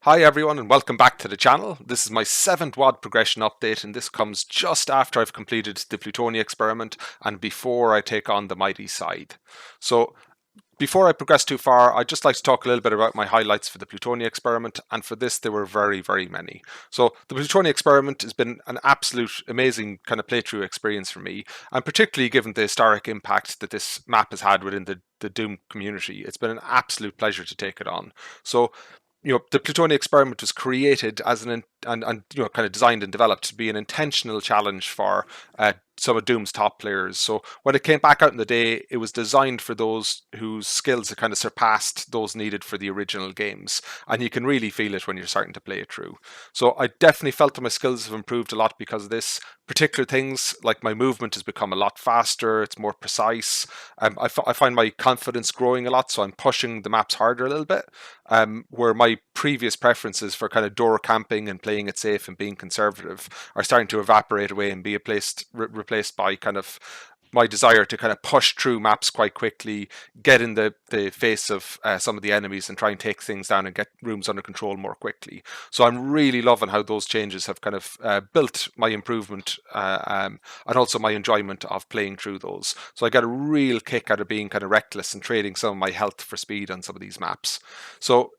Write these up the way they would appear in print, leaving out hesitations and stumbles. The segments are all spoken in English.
Hi everyone and welcome back to the channel. This is my 7th WAD progression update and this comes just after I've completed the Plutonia Experiment and before I take on the Mighty Scythe. So before I progress too far, I'd just like to talk a little bit about my highlights for the Plutonia Experiment, and for this there were very, very many. So the Plutonia Experiment has been an absolute amazing kind of playthrough experience for me, and particularly given the historic impact that this map has had within the Doom community, it's been an absolute pleasure to take it on. So the Plutonia Experiment was created as an and kind of designed and developed to be an intentional challenge for some of Doom's top players. So when it came back out in the day, it was designed for those whose skills had kind of surpassed those needed for the original games, and you can really feel it when you're starting to play it through. So I definitely felt that my skills have improved a lot because of this. Particular things like my movement has become a lot faster, it's more precise. I find my confidence growing a lot, so I'm pushing the maps harder a little bit. Where my previous preferences for kind of door camping and playing it safe and being conservative are starting to evaporate away and be replaced by kind of my desire to kind of push through maps quite quickly, get in the face of some of the enemies and try and take things down and get rooms under control more quickly. So I'm really loving how those changes have kind of built my improvement and also my enjoyment of playing through those. So I get a real kick out of being kind of reckless and trading some of my health for speed on some of these maps. So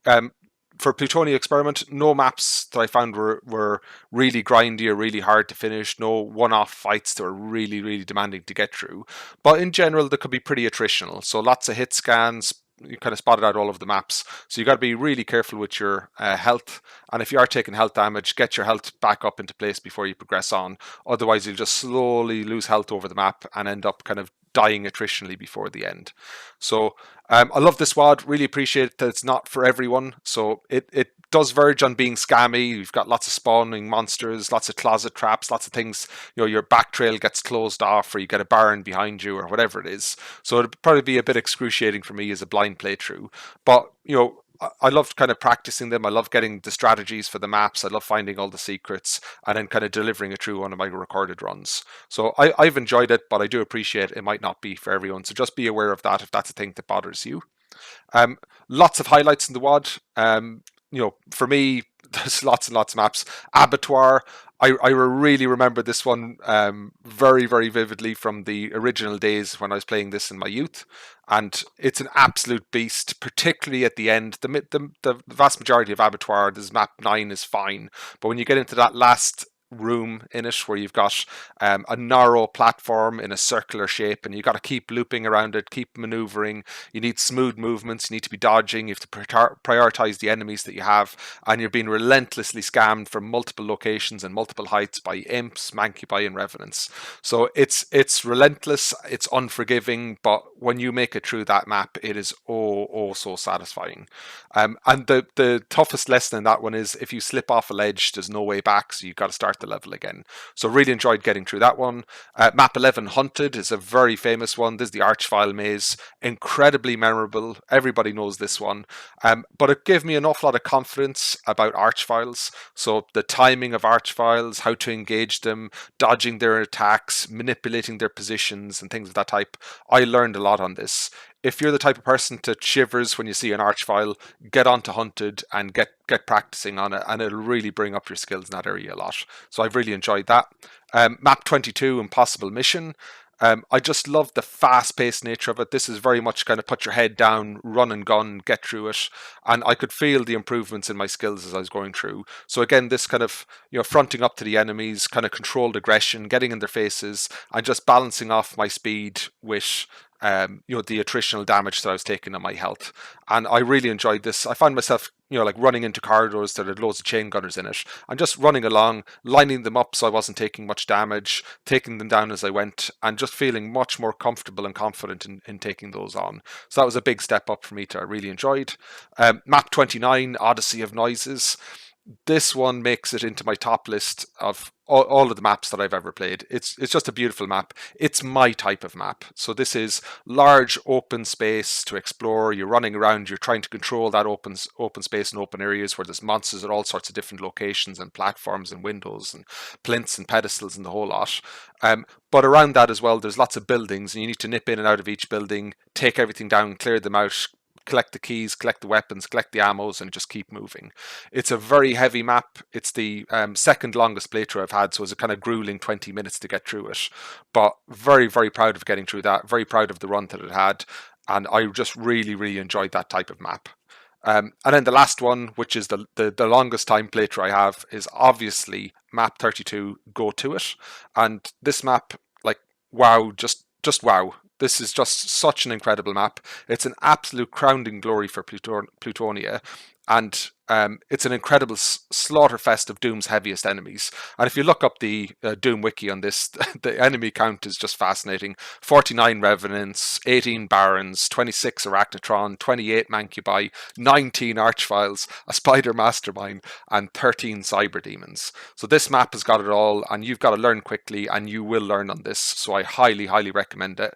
for Plutonia Experiment, no maps that I found were really grindy or really hard to finish, no one-off fights that were really, really demanding to get through. But in general, they could be pretty attritional. So lots of hit scans, you kind of spotted out all of the maps. So you got to be really careful with your health. And if you are taking health damage, get your health back up into place before you progress on. Otherwise, you'll just slowly lose health over the map and end up kind of dying attritionally before the end. So I love this WAD, really appreciate that it's not for everyone. So it does verge on being scammy. You've got lots of spawning monsters, lots of closet traps, lots of things. Your back trail gets closed off or you get a barn behind you or whatever it is. So it'd probably be a bit excruciating for me as a blind playthrough. But, I love kind of practicing them. I love getting the strategies for the maps. I love finding all the secrets and then kind of delivering it through one of my recorded runs. So I've enjoyed it, but I do appreciate it might not be for everyone. So just be aware of that if that's a thing that bothers you. Lots of highlights in the WAD. For me, there's lots and lots of maps. Abattoir, I really remember this one very, very vividly from the original days when I was playing this in my youth. And it's an absolute beast, particularly at the end. The vast majority of Abattoir, this map 9 is fine. But when you get into that last room in it where you've got a narrow platform in a circular shape and you've got to keep looping around it, keep maneuvering. You need smooth movements, you need to be dodging, you have to prioritize the enemies that you have, and you're being relentlessly scammed from multiple locations and multiple heights by imps, mancubi and revenants. So it's relentless, it's unforgiving, but when you make it through that map, it is oh so satisfying. And the toughest lesson in that one is if you slip off a ledge, there's no way back, so you've got to start the level again. So really enjoyed getting through that one. Map 11 Hunted is a very famous one. This is the Archvile maze, incredibly memorable. Everybody knows this one, but it gave me an awful lot of confidence about Archviles. So the timing of Archviles, how to engage them, dodging their attacks, manipulating their positions and things of that type. I learned a lot on this. If you're the type of person that shivers when you see an Archvile, get onto Hunted and get practicing on it, and it'll really bring up your skills in that area a lot. So I've really enjoyed that. Map 22, Impossible Mission. I just love the fast-paced nature of it. This is very much kind of put your head down, run and gun, get through it. And I could feel the improvements in my skills as I was going through. So again, this kind of, fronting up to the enemies, kind of controlled aggression, getting in their faces, and just balancing off my speed with the attritional damage that I was taking on my health. And I really enjoyed this. I found myself, like running into corridors that had loads of chain gunners in it and just running along, lining them up so I wasn't taking much damage, taking them down as I went, and just feeling much more comfortable and confident in taking those on. So that was a big step up for me that I really enjoyed. Map 29, Odyssey of Noises. This one makes it into my top list of all of the maps that I've ever played. It's just a beautiful map. It's my type of map. So this is large open space to explore. You're running around. You're trying to control that open space and open areas where there's monsters at all sorts of different locations and platforms and windows and plinths and pedestals and the whole lot. But around that as well, there's lots of buildings and you need to nip in and out of each building, take everything down, clear them out, collect the keys, collect the weapons, collect the ammos, and just keep moving. It's a very heavy map. It's the second longest playthrough I've had, so it's a kind of grueling 20 minutes to get through it. But very, very proud of getting through that. Very proud of the run that it had. And I just really, really enjoyed that type of map. And then the last one, which is the longest time playthrough I have, is obviously map 32, Go To It. And this map, like, wow, just wow. This is just such an incredible map. It's an absolute crowning glory for Plutonia. And it's an incredible slaughterfest of Doom's heaviest enemies. And if you look up the DoomWiki on this, the enemy count is just fascinating. 49 Revenants, 18 Barons, 26 Arachnotron, 28 Mancubi, 19 Archviles, a Spider Mastermind, and 13 Cyber Demons. So this map has got it all, and you've got to learn quickly, and you will learn on this. So I highly, highly recommend it.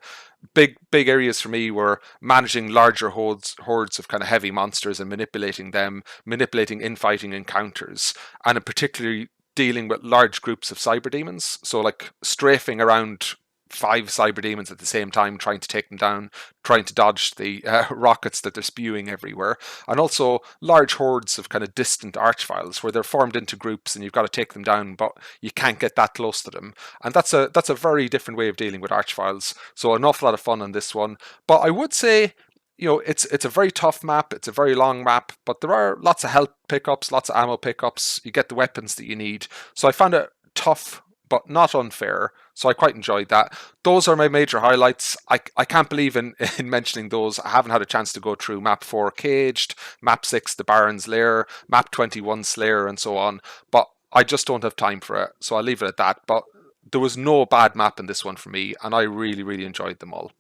Big areas for me were managing larger hordes of kind of heavy monsters and manipulating them, manipulating infighting encounters, and in particularly dealing with large groups of cyber demons. So like strafing around 5 cyber demons at the same time, trying to take them down, trying to dodge the rockets that they're spewing everywhere, and also large hordes of kind of distant archviles where they're formed into groups and you've got to take them down, but you can't get that close to them. And that's a very different way of dealing with archviles. So an awful lot of fun on this one. But I would say, you know, it's a very tough map. It's a very long map, but there are lots of health pickups, lots of ammo pickups. You get the weapons that you need. So I found it tough, but not unfair. So I quite enjoyed that. Those are my major highlights. I can't believe in mentioning those. I haven't had a chance to go through map 4 Caged, map 6 the Baron's Lair, map 21 Slayer, and so on. But I just don't have time for it. So I'll leave it at that. But there was no bad map in this one for me, and I really, really enjoyed them all.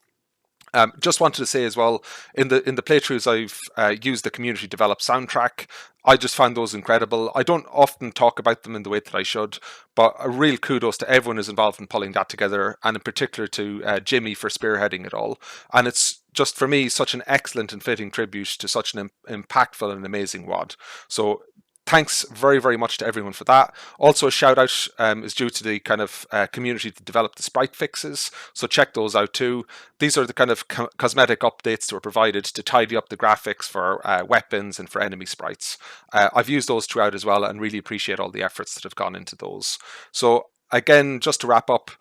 Just wanted to say as well, in the playthroughs I've used the community developed soundtrack. I just found those incredible. I don't often talk about them in the way that I should, but a real kudos to everyone who's involved in pulling that together, and in particular to Jimmy for spearheading it all. And it's just, for me, such an excellent and fitting tribute to such an impactful and amazing WAD. So thanks very, very much to everyone for that. Also, a shout out is due to the kind of community to develop the sprite fixes. So check those out too. These are the kind of cosmetic updates that were provided to tidy up the graphics for weapons and for enemy sprites. I've used those throughout as well and really appreciate all the efforts that have gone into those. So again, just to wrap up,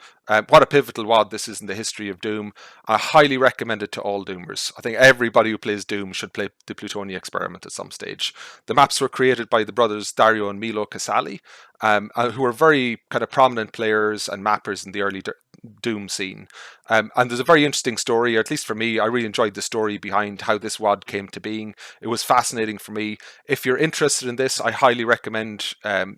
what a pivotal WAD this is in the history of Doom. I highly recommend it to all Doomers. I think everybody who plays Doom should play the Plutonia Experiment at some stage. The maps were created by the brothers Dario and Milo Casali, who were very kind of prominent players and mappers in the early Doom scene. And there's a very interesting story, or at least for me, I really enjoyed the story behind how this WAD came to being. It was fascinating for me. If you're interested in this, I highly recommend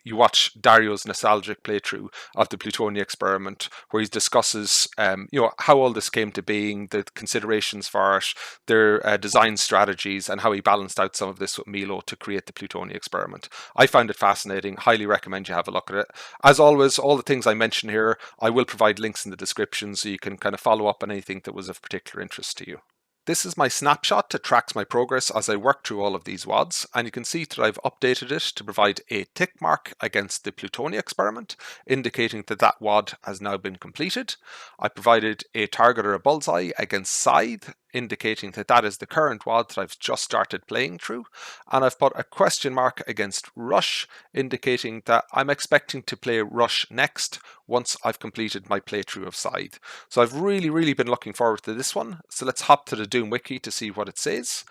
you watch Dario's nostalgic playthrough of the Plutonia Experiment, where he discusses how all this came to being, the considerations for it, their design strategies, and how he balanced out some of this with Milo to create the Plutonia Experiment. I found it fascinating. Highly recommend you have a look at it. As always, all the things I mention here, I will provide links in the description so you can kind of follow up on anything that was of particular interest to you. This is my snapshot that tracks my progress as I work through all of these WADs, and you can see that I've updated it to provide a tick mark against the Plutonia Experiment, indicating that that WAD has now been completed. I provided a target or a bullseye against Scythe, indicating that that is the current WAD that I've just started playing through, and I've put a question mark against Rush, indicating that I'm expecting to play Rush next once I've completed my playthrough of Scythe. So I've really, really been looking forward to this one. So let's hop to the DoomWiki to see what it says.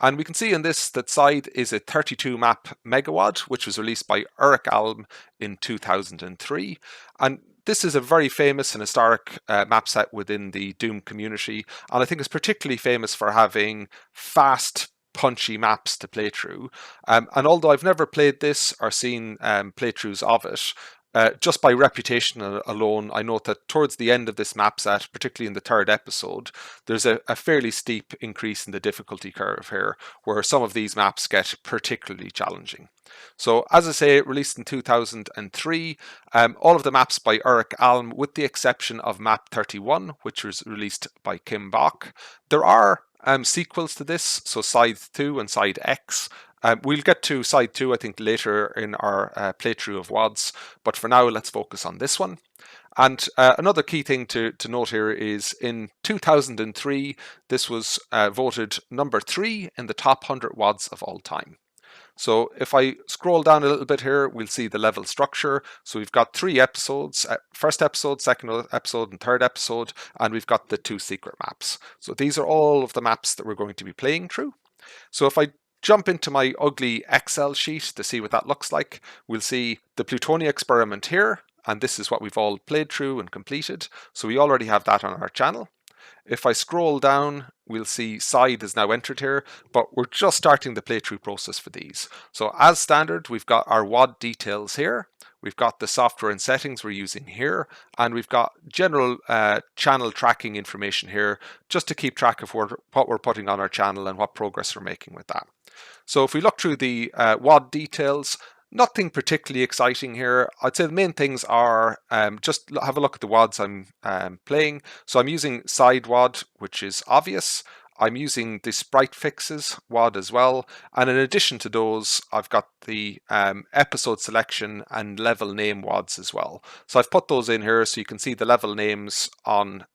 And we can see in this that Scythe is a 32 map megawad, which was released by Erik Alm in 2003. And this is a very famous and historic map set within the Doom community, and I think it's particularly famous for having fast, punchy maps to play through. And although I've never played this or seen playthroughs of it, just by reputation alone, I note that towards the end of this map set, particularly in the third episode, there's a fairly steep increase in the difficulty curve here, where some of these maps get particularly challenging. So, as I say, released in 2003, all of the maps by Erik Alm, with the exception of map 31, which was released by Kim Bach. There are sequels to this, so Scythe 2 and Scythe X, We'll get to Scythe 2, I think, later in our playthrough of WADs, but for now, let's focus on this one. And another key thing to note here is in 2003, this was voted number 3 in the top 100 WADs of all time. So if I scroll down a little bit here, we'll see the level structure. So we've got 3 episodes, first episode, second episode, and third episode, and we've got the 2 secret maps. So these are all of the maps that we're going to be playing through. So if I jump into my ugly Excel sheet to see what that looks like, we'll see the Plutonia Experiment here, and this is what we've all played through and completed. So we already have that on our channel. If I scroll down, we'll see Scythe is now entered here, but we're just starting the playthrough process for these. So as standard, we've got our WAD details here. We've got the software and settings we're using here, and we've got general channel tracking information here, just to keep track of what we're putting on our channel and what progress we're making with that. So if we look through the WAD details, nothing particularly exciting here. I'd say the main things are just have a look at the WADs I'm playing. So I'm using side WAD, which is obvious. I'm using the Sprite fixes WAD as well. And in addition to those, I've got the episode selection and level name WADs as well. So I've put those in here so you can see the level names on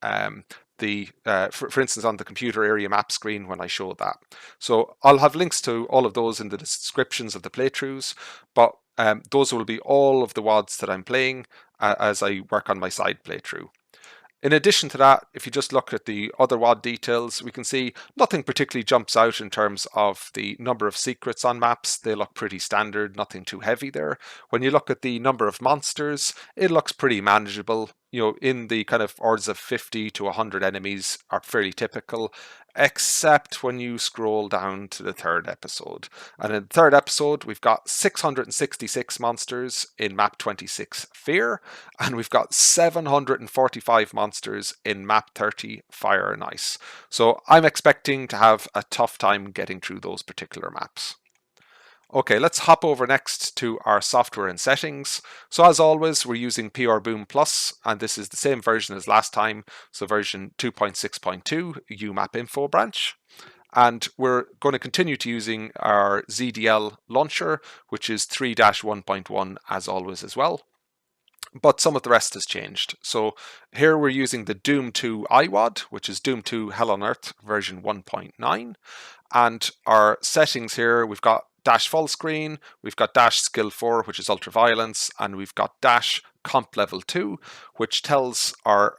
for instance, on the computer area map screen when I show that. So I'll have links to all of those in the descriptions of the playthroughs, but those will be all of the WADs that I'm playing as I work on my side playthrough. In addition to that, if you just look at the other WAD details, we can see nothing particularly jumps out in terms of the number of secrets on maps. They look pretty standard, nothing too heavy there. When you look at the number of monsters, it looks pretty manageable. You know, in the kind of orders of 50 to 100 enemies are fairly typical, except when you scroll down to the third episode. And in the third episode, we've got 666 monsters in map 26 Fear, and we've got 745 monsters in map 30 Fire and Ice. So I'm expecting to have a tough time getting through those particular maps. Okay, let's hop over next to our software and settings. So as always, we're using PR Boom Plus, and this is the same version as last time. So version 2.6.2 UMap info branch. And we're going to continue to using our ZDL launcher, which is 3-1.1 as always as well. But some of the rest has changed. So here we're using the Doom 2 iWAD, which is Doom 2 Hell on Earth version 1.9. And our settings here, we've got dash full screen, we've got dash skill 4, which is ultraviolence, and we've got dash comp level 2, which tells our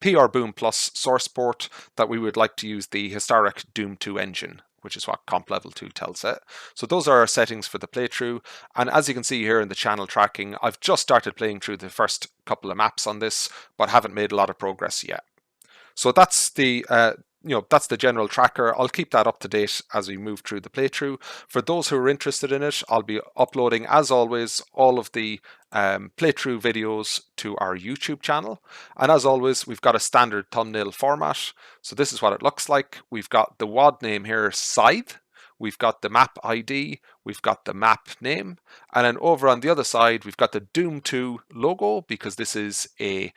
PR Boom Plus source port that we would like to use the historic Doom 2 engine, which is what comp level 2 tells it. So those are our settings for the playthrough. And as you can see here in the channel tracking, I've just started playing through the first couple of maps on this, but haven't made a lot of progress yet. So that's the that's the general tracker. I'll keep that up to date as we move through the playthrough. For those who are interested in it, I'll be uploading, as always, all of the playthrough videos to our YouTube channel. And as always, we've got a standard thumbnail format. So this is what it looks like. We've got the WAD name here, Scythe. We've got the map ID, we've got the map name, and then over on the other side, we've got the Doom 2 logo, because this is a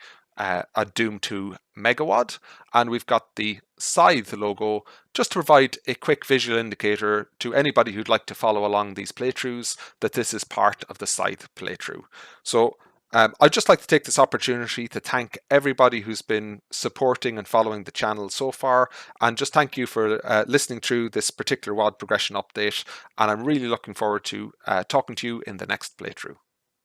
Doom 2 megawad, and we've got the Scythe logo just to provide a quick visual indicator to anybody who'd like to follow along these playthroughs that this is part of the Scythe playthrough. So I'd just like to take this opportunity to thank everybody who's been supporting and following the channel so far, and just thank you for listening through this particular WAD progression update, and I'm really looking forward to talking to you in the next playthrough.